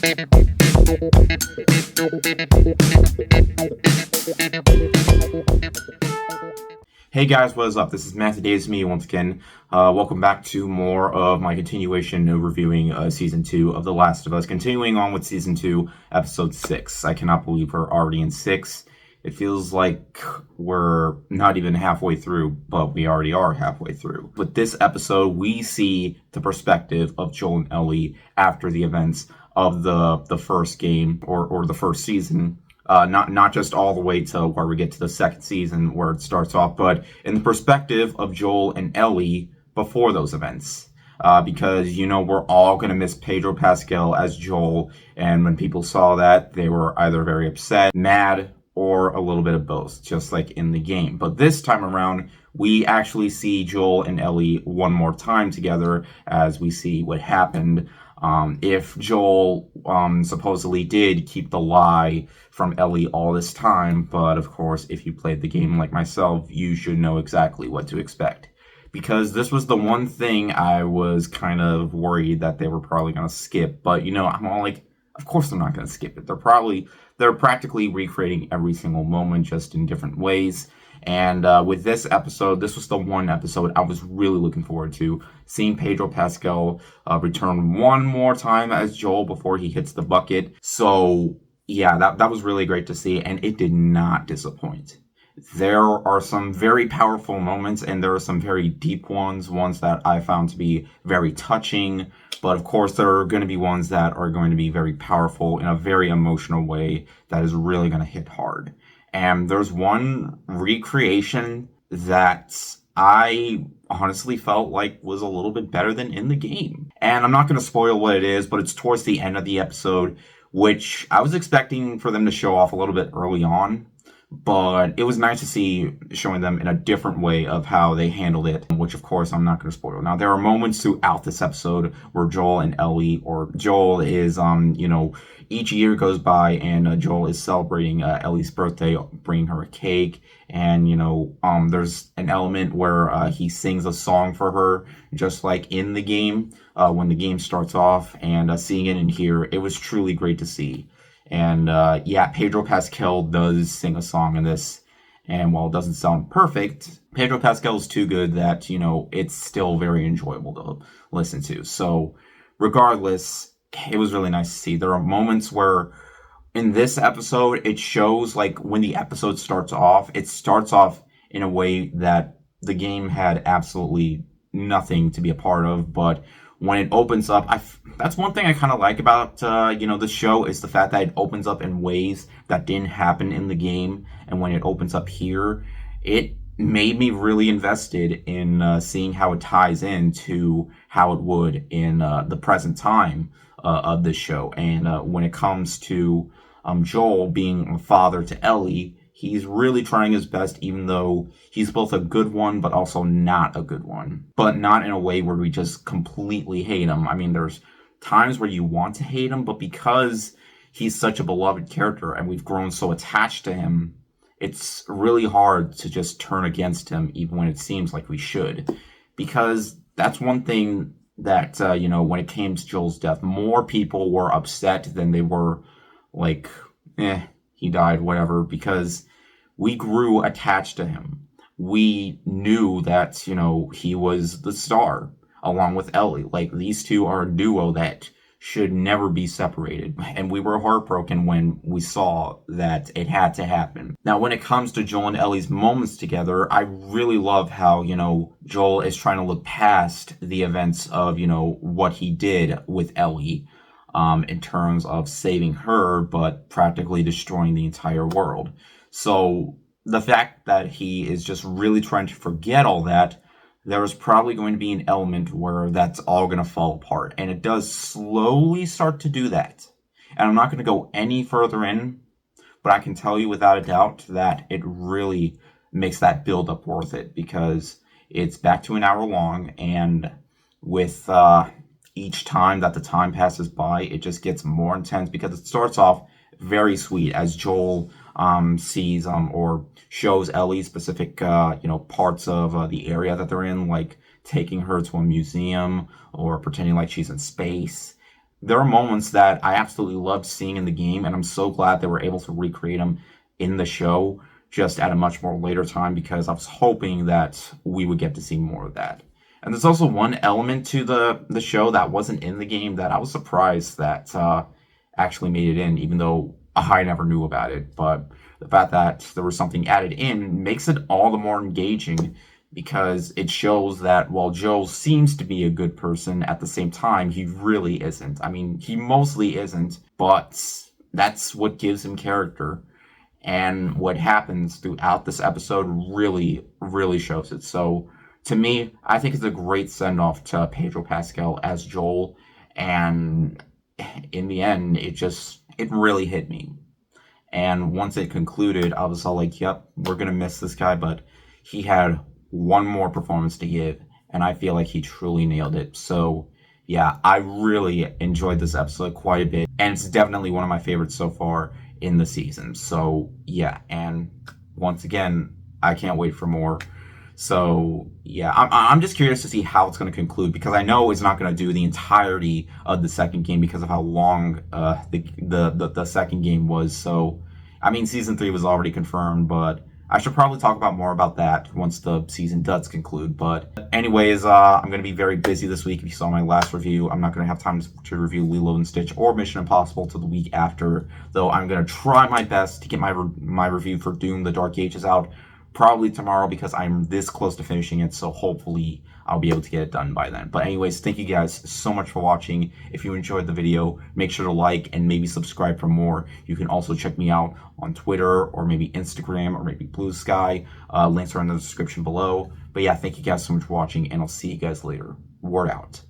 Hey guys, what is up? This is Matthew Davis, me once again. Welcome back to more of my continuation of reviewing Season 2 of The Last of Us. Continuing on with Season 2, Episode 6. I cannot believe we're already in 6. It feels like we're not even halfway through, but we already are halfway through. With this episode, we see the perspective of Joel and Ellie after the events of the first game, or the first season. Not just all the way to where we get to the second season where it starts off, but in the perspective of Joel and Ellie before those events. Because, we're all going to miss Pedro Pascal as Joel, and when people saw that, they were either very upset, mad, or a little bit of both, just like in the game. But this time around, we actually see Joel and Ellie one more time together as we see what happened. If Joel supposedly did keep the lie from Ellie all this time, but of course, if you played the game like myself, you should know exactly what to expect. Because this was the one thing I was kind of worried that they were probably going to skip, but I'm all like, of course they're not going to skip it. They're practically recreating every single moment, just in different ways. And with this episode, this was the one episode I was really looking forward to, seeing Pedro Pascal return one more time as Joel before he hits the bucket. So yeah, that was really great to see, and it did not disappoint. There are some very powerful moments, and there are some very deep ones that I found to be very touching. But of course, there are going to be ones that are going to be very powerful in a very emotional way that is really going to hit hard. And there's one recreation that I honestly felt like was a little bit better than in the game. And I'm not going to spoil what it is, but it's towards the end of the episode, which I was expecting for them to show off a little bit early on. But it was nice to see showing them in a different way of how they handled it, which of course I'm not going to spoil. Now, there are moments throughout this episode where Joel and Ellie, or Joel is, each year goes by and Joel is celebrating Ellie's birthday, bringing her a cake. And, there's an element where he sings a song for her, just like in the game, when the game starts off. And seeing it in here, it was truly great to see. And Pedro Pascal does sing a song in this. And while it doesn't sound perfect, Pedro Pascal is too good that, it's still very enjoyable to listen to. So regardless, it was really nice to see. There are moments where in this episode, it shows like when the episode starts off, it starts off in a way that the game had absolutely nothing to be a part of. But when it opens up, that's one thing I kind of like about, the show is the fact that it opens up in ways that didn't happen in the game. And when it opens up here, it made me really invested in seeing how it ties into how it would in the present time of this show. And when it comes to Joel being a father to Ellie, he's really trying his best, even though he's both a good one, but also not a good one. But not in a way where we just completely hate him. I mean, there's times where you want to hate him, but because he's such a beloved character and we've grown so attached to him, it's really hard to just turn against him, even when it seems like we should. Because that's one thing that, when it came to Joel's death, more people were upset than they were like, he died, whatever, because we grew attached to him. We knew that, he was the star along with Ellie. Like, these two are a duo that should never be separated. And we were heartbroken when we saw that it had to happen. Now, when it comes to Joel and Ellie's moments together, I really love how, Joel is trying to look past the events of, what he did with Ellie. In terms of saving her, but practically destroying the entire world. So the fact that he is just really trying to forget all that, there's probably going to be an element where that's all going to fall apart. And it does slowly start to do that. And I'm not going to go any further in, but I can tell you without a doubt that it really makes that build up worth it, because it's back to an hour long, and with each time that the time passes by, it just gets more intense, because it starts off very sweet as Joel sees or shows Ellie specific parts of the area that they're in, like taking her to a museum or pretending like she's in space. there are moments that I absolutely loved seeing in the game, and I'm so glad they were able to recreate them in the show just at a much more later time because I was hoping that we would get to see more of that. And there's also one element to the show that wasn't in the game that I was surprised that actually made it in, even though I never knew about it. But the fact that there was something added in makes it all the more engaging because it shows that while Joel seems to be a good person, at the same time, he really isn't. I mean, he mostly isn't, but that's what gives him character. And what happens throughout this episode really, really shows it. So, to me, I think it's a great send off to Pedro Pascal as Joel. And in the end, it really hit me. And once it concluded, I was all like, yep, we're going to miss this guy, but he had one more performance to give, and I feel like he truly nailed it. So, yeah, I really enjoyed this episode quite a bit, and it's definitely one of my favorites so far in the season. So, yeah, and once again, I can't wait for more. So, yeah, I'm just curious to see how it's going to conclude because I know it's not going to do the entirety of the second game because of how long the second game was. So, I mean, season 3 was already confirmed, but I should probably talk about more about that once the season does conclude. But anyways, I'm going to be very busy this week. If you saw my last review, I'm not going to have time to review Lilo and Stitch or Mission Impossible till the week after, though I'm going to try my best to get my review for Doom: The Dark Ages out probably tomorrow because I'm this close to finishing it, so hopefully I'll be able to get it done by then. But anyways, thank you guys so much for watching. If you enjoyed the video, make sure to like and maybe subscribe for more. You can also check me out on Twitter or maybe Instagram or maybe Blue Sky. Links are in the description below. But yeah, thank you guys so much for watching, and I'll see you guys later. Word out.